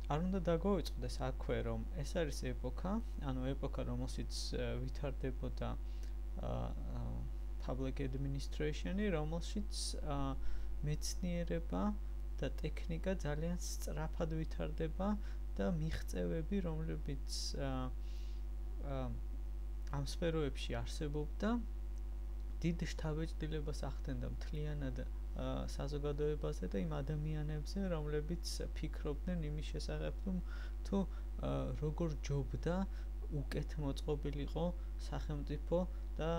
არ უნდა დაგვიწყდეს აქვე, რომ ეს არის ეპოქა, ანუ ეპოქა, რომელშიც ვითარდებოდა public administration-ი, რომელშიც მეცნიერება და ტექნიკა ძალიან სწრაფად ვითარდება და მიღწევები, რომლებიც ამ სფეროებში არსებობდა, დიდ შთაბეჭდილებას ახდენდა მთლიანად საზოგადოებაზე და იმ ადამიანებზე, რომლებიც ფიქრობდნენ იმის შესახებ, თუ როგორ ჯობდა უკეთ მოწყობილიყო სახელმწიფო და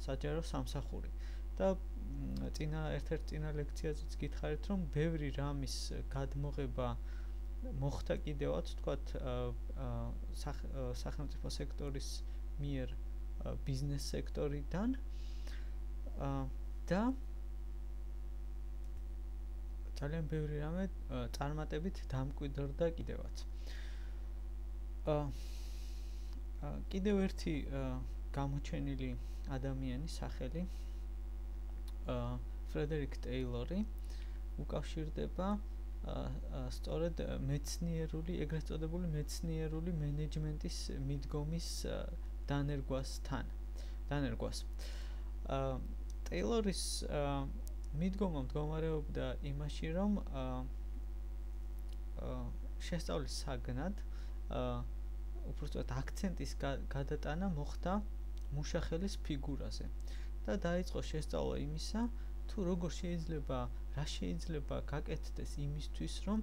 საჯარო სამსახური. და ერთ-ერთ წინა ლექციაზეც გითხარით, რომ ბევრი რამის გადმოღება მოხდა კიდევაც, თქვათ, სახელმწიფო სექტორის მიერ ბიზნეს სექტორიდან და ძალიან ბევრი რამე წარმატებით დამკვიდრდა კიდევაც. კიდევ ერთი გამოჩენილი ადამიანის სახელი ფრედერიკ ტეილორი უკავშირდება სწორედ მეცნიერული, ეგრეთ წოდებული მეცნიერული მენეჯმენტის მიდგომის დანერგვას. ტეილორის მიდგომა მდგომარეობდა იმაში, რომ შესწავლის საგნად უბრალოდ აქცენტის გადატანა მოხდა მუშახელის ფიგურაზე და დაიწყო შესწავლა იმისა, თუ როგორ რა შეიძლება გაკეთდეს იმისთვის, რომ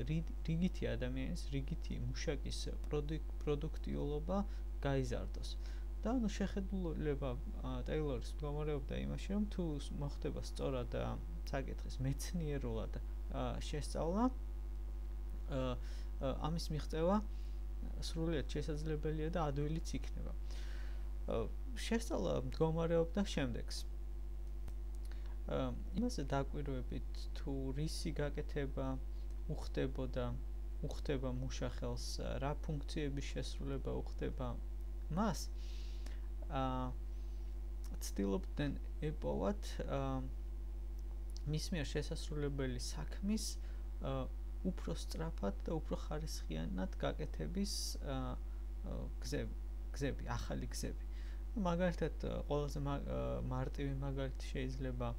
რიგითი ადამიანის, რიგითი მუშაკის პროდუქტიულობა გაიზარდოს. და შეხედულება ტეილორის მდგომარეობდა იმაში, რომ თუ მოხდება სწორად საკითხის მეცნიერულად შესწავლა, ამის მიღწევა სრულიად შესაძლებელია და ადვილიც იქნება. შესწავლა მდგომარეობდა შემდეგს. იმაზე დაკვირვებით, თუ რისი გაკეთება უხდება მუშახელს, რა ფუნქციების შესრულება უხდება მას, ცდილობდნენ ეპოვათ მის მიერ შესასრულებელი საქმის უფრო სწრაფად და უფრო ხარისხიანად გაკეთების გზები, ახალი გზები. მაგალითად, ყველაზე მარტივი მაგალითი შეიძლება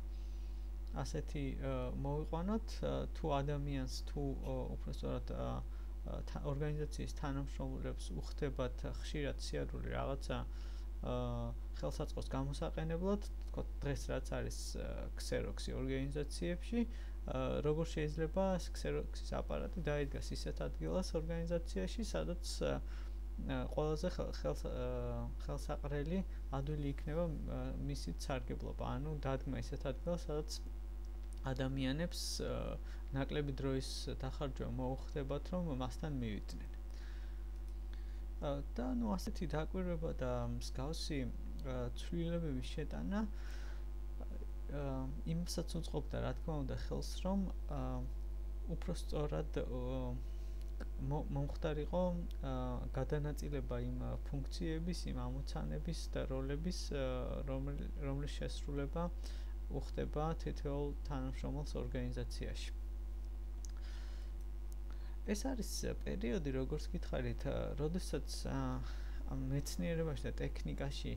ასეთი მოვიყვანოთ, თუ ადამიანს, თუ უფრო სწორად ორგანიზაციის თანამშრომლებს უხდებათ ხშირად სიარული რაღაცა ხელსაწყოს გამოსაყენებლად, თქო, დღეს რაც არის ქსეროქსი ორგანიზაციებში, როგორ შეიძლება ქსეროქსის აპარატი დაიდგას ისეთ ადგილას ორგანიზაციაში, სადაც ყველაზე ხელსაყრელი ადვილი იქნება მისი სარგებლობა, ანუ დადგმა ისეთ ადგილას, სადაც ადამიანებს ნაკლები დროის დახარჯვა მოუხდებათ, რომ მასთან მივიდნენ. და ასეთი დაკვირვება და მსგავსი ცვლილებების შეტანა იმასაც უწყობდა, რა თქმა უნდა, ხელს, რომ უფრო სწორად მომხდარიყო გადანაწილება იმ ფუნქციების, იმ ამოცანების და როლების, რომლის შესრულება უხდება თითოეულ თანამშრომელს ორგანიზაციაში. ეს არის პერიოდი, როგორც გითხარით, როდესაც მეცნიერებაში და ტექნიკაში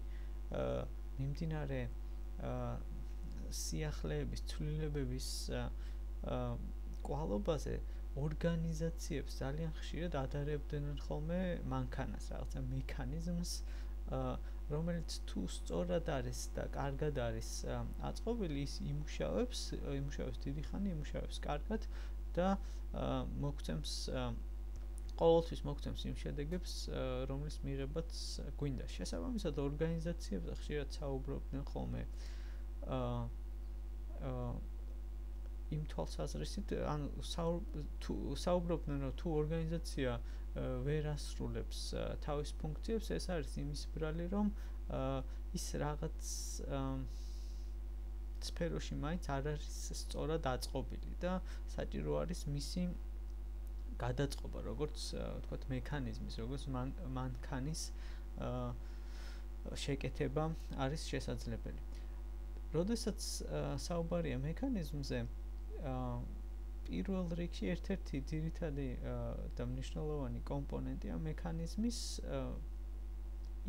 მიმდინარე სიახლეების, ცვლილებების კვალობაზე ორგანიზაციებს ძალიან ხშირად ადარებდნენ ხოლმე მანქანას, რაღაცა მექანიზმს, რომელიც თუ სწორად არის და კარგად არის აწყობილი, ის იმუშავებს დიდი ხანი, იმუშავებს კარგად და ყოველთვის მოგცემს იმ შედეგებს, რომლის მიღებაც გვინდა. შესაბამისად, ორგანიზაციებზე ხშირად საუბრობდნენ ხოლმე იმ თვალსაზრისით, ანუ საუბრობდნენ, რომ თუ ორგანიზაცია ვერ ასრულებს თავის ფუნქციებს, ეს არის იმის ბრალი, რომ ის რაღაც სფეროში მაინც არ არის სწორად აწყობილი და საჭირო არის მისი გადაწყობა, როგორც ვთქვათ, მექანიზმის, როგორც მანქანის შეკეთება არის შესაძლებელი. როდესაც საუბარია მექანიზმზე, პირველ რიგში ერთ-ერთი ძირითადი და მნიშვნელოვანი კომპონენტი ამ მექანიზმის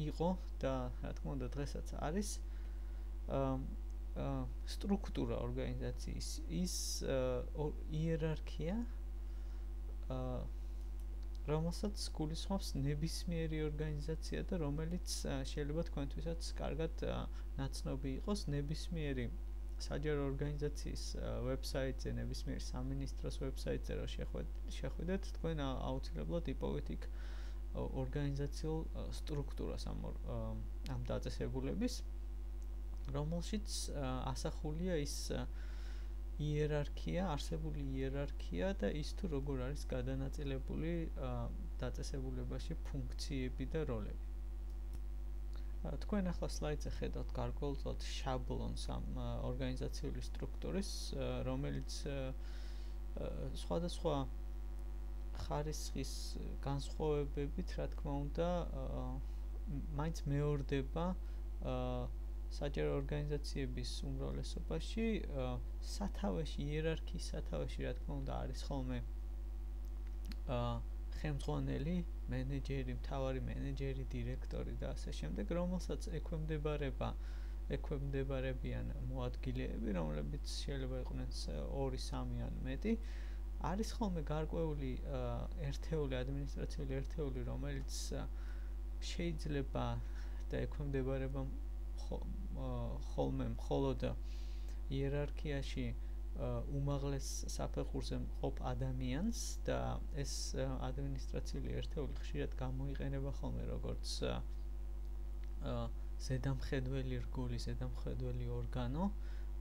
იყო და რა თქმა უნდა დღესაც არის სტრუქტურა ორგანიზაციის ის იერარქია რომელსაც გულისხმობს ნებისმიერი ორგანიზაცია და რომელიც შეიძლება თქვენთვისაც კარგად ნაცნობი იყოს ნებისმიერი საჯარო ორგანიზაციის ვებსაიტზე, ნებისმიერ სამინისტროს ვებსაიტზე რო შეხვიდეთ, თქვენ აუცილებლად იპოვეთ იქ ორგანიზაციულ სტრუქტურას ამ დაწესებულების, რომელშიც ასახულია ის იერარქია, არსებული იერარქია და ის თუ როგორ არის გადანაწილებული დაწესებულებაში ფუნქციები და როლები. თქვენ ახლა სლაიდზე ხედავთ გარკვეულწილად შაბლონს ამ ორგანიზაციული სტრუქტურის, რომელიც სხვადასხვა ხარისხის განსხვავებებით, რა თქმა უნდა, მაინც მეორდება საჯარო ორგანიზაციების უმრავლესობაში, სათავეში, იერარქიის სათავეში, რა თქმა უნდა, არის ხოლმე ხელმძღვანელი, მენეჯერი, მთავარი მენეჯერი, დირექტორი და ასე შემდეგ, რომელსაც ექვემდებარებიან მოადგილეები, რომლებიც შეიძლება იყვნენ 2-3 ან მეტი. არის ხოლმე გარკვეული ერთეული, ადმინისტრაციული ერთეული, რომელიც შეიძლება და ექვემდებარება ხოლმე მხოლოდ იერარქიაში უმაღლეს საფეხურზე მყოფ ადამიანს და ეს ადმინისტრაციული ერთეული ხშირად გამოიყენება ხოლმე როგორც ზედამხედველი რგოლი, ზედამხედველი ორგანო,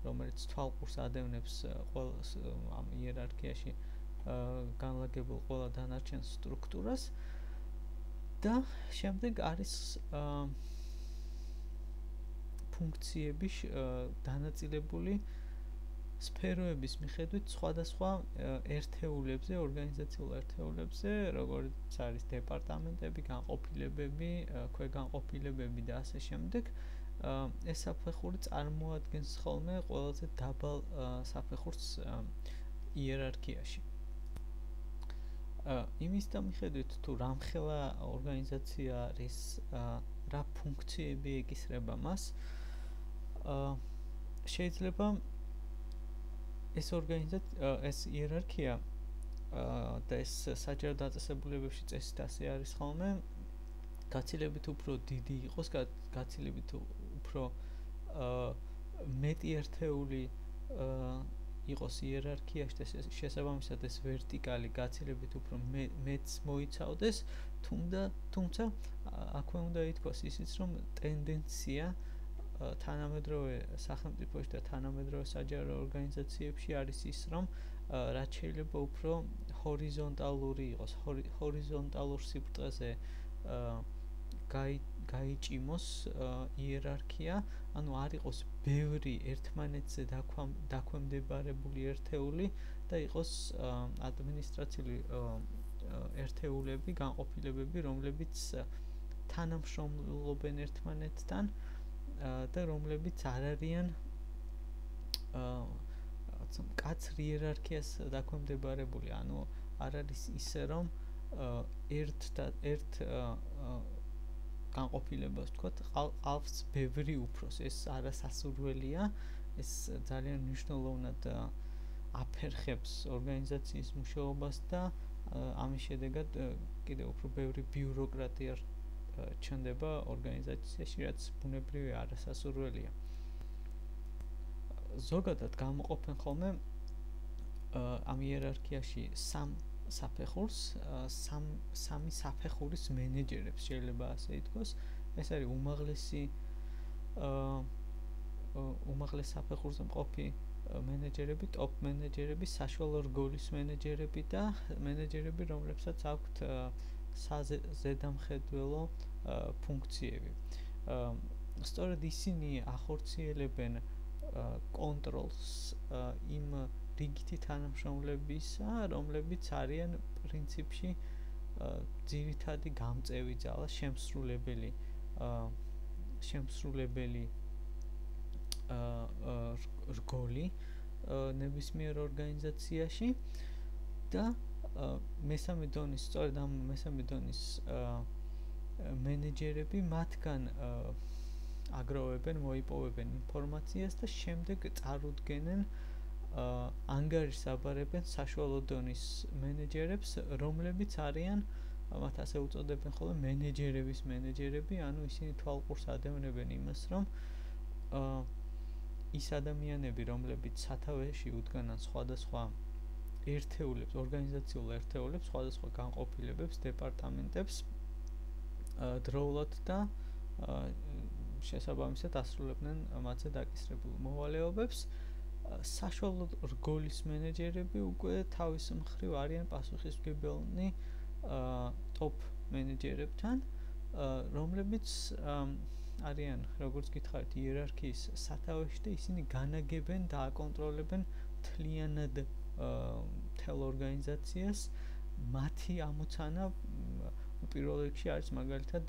რომელიც თვალყურს ადევნებს ყველა ამ იერარქიაში განლაგებულ ყველა დანარჩენ სტრუქტურას და შემდეგ არის ფუნქციები დანაწილებული სფეროების მიხედვით სხვადასხვა ერთეულებზე, ორგანიზაციულ ერთეულებზე, როგორც არის დეპარტამენტები, განყოფილებები, ქვეგანყოფილებები და ასე შემდეგ. ეს საფეხური წარმოადგენს ხოლმე ყველაზე დაბალ საფეხურს იერარქიაში. იმის და მიხედვით თუ რამხელა ორგანიზაცია არის, რა ფუნქციები ეკისრება მას, შეიძლება ეს ეს იერარქია და ეს საჯარო დაწესებულებებში წესით ასე არის ხოლმე გაცილებით უფრო დიდი იყოს, გაცილებით უფრო მეტი ერთეული იყოს იერარქიაში და შესაბამისად ეს ვერტიკალი გაცილებით უფრო მეტს მოიცავდეს, თუმცა აქვე უნდა ითქვას ისიც, რომ ტენდენცია თანამედროვე სახელმწიფოში და თანამედროვე საჯარო ორგანიზაციებში არის ის, რომ რაც შეიძლება უფრო ჰორიზონტალური იყოს, ჰორიზონტალურ სიბრტყეზე გაიჭიმოს იერარქია, ანუ არ იყოს ბევრი ერთმანეთზე დაქვემდებარებული ერთეული და იყოს ადმინისტრაციული ერთეულები, განყოფილებები, რომლებიც თანამშრომლობენ ერთმანეთთან და რომლებიც არ არიან მკაცრ იერარქიას დაქვემდებარებული, ანუ არ არის ისე, რომ ერთ განყოფილებას ვთქვათ, ყავს ბევრი უფროსი, ეს არასასურველია, ეს ძალიან მნიშვნელოვნად აფერხებს ორგანიზაციის მუშაობას და ამის შედეგად კიდევ უფრო ბევრი ბიუროკრატია ჩნდება ორგანიზაციაში, რაც ბუნებრივი არასასურველია. ზოგადად გამოყოფენ ხოლმე ამ იერარქიაში საფეხურს, სამი საფეხურის მენეჯერებს შეიძლება ასე ითქვას. ეს არის უმაღლეს საფეხურზე მყოფი მენეჯერები, ტოპ მენეჯერები, საშუალო რგოლის მენეჯერები და მენეჯერები, რომლებსაც აქვთ ზედამხედველო ფუნქციები. სწორედ ისინი ახორციელებენ კონტროლს იმ რიგითი თანამშრომლებისა, რომლებიც არიან პრინციპში ძირითადი გამწევი ძალა, შემსრულებელი რგოლი ნებისმიერ ორგანიზაციაში და მესამე დონის სწორედ ამ მესამე დონის მენეჯერები მათგან აგროვებენ, მოიპოვებენ ინფორმაციას და შემდეგ წარუდგენენ ანგარიშს აბარებენ საშუალო დონის მენეჯერებს, რომლებიც არიან მათ ასე უწოდებენ ხოლმე მენეჯერების მენეჯერები, ანუ ისინი თვალყურს ადევნებენ იმას, რომ ის ადამიანები, რომლებიც სათავეში უდგანან სხვადასხვა ერთეულებს, ორგანიზაციულ ერთეულებს, სხვადასხვა განყოფილებებს, დეპარტამენტებს დროულად და შესაბამისად ასრულებდნენ მათზე დაკისრებულ მოვალეობებს. საშუალო რგოლის მენეჯერები უკვე თავის მხრივ არიან პასუხისმგებელნი ტოპ მენეჯერებთან, რომლებიც არიან, როგორც გითხარით, იერარქიის სათავეში და ისინი განაგებენ და აკონტროლებენ მთლიანად მთელ ორგანიზაციას. მათი ამოცანა პირველ რიგში არის მაგალითად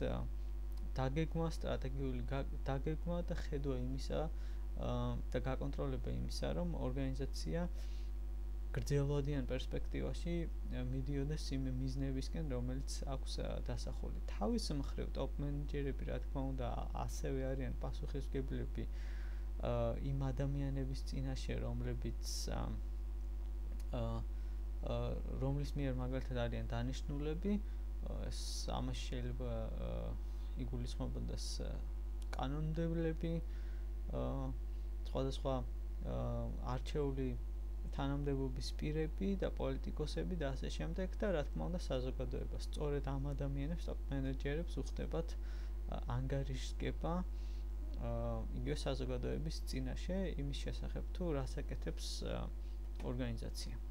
დაგეგმა, სტრატეგიული დაგეგმა და ხედვა იმისა და გაკონტროლება იმისა, რომ ორგანიზაცია გრძელვადიან პერსპექტივაში მიდიოდეს იმ მიზნებისკენ, რომელიც აქვს დასახული. თავის მხრივ ტოპ მენეჯერები, რა თქმა უნდა, ასევე არიან პასუხისმგებლები იმ ადამიანების წინაშე, რომლის მიერ მაგალითად არიან დანიშნულები, ამაში შეიძლება იგულისხმებოდეს კანონმდებლები, სხვადასხვა არჩეული თანამდებობის პირები და პოლიტიკოსები და ასე შემდეგ და რა თქმა უნდა საზოგადოება. სწორედ ამ ადამიანებს, ტოპ მენეჯერებს უხდებათ ანგარიშგება იგივე საზოგადოების წინაშე იმის შესახებ, თუ რას აკეთებს ორგანიზაცია.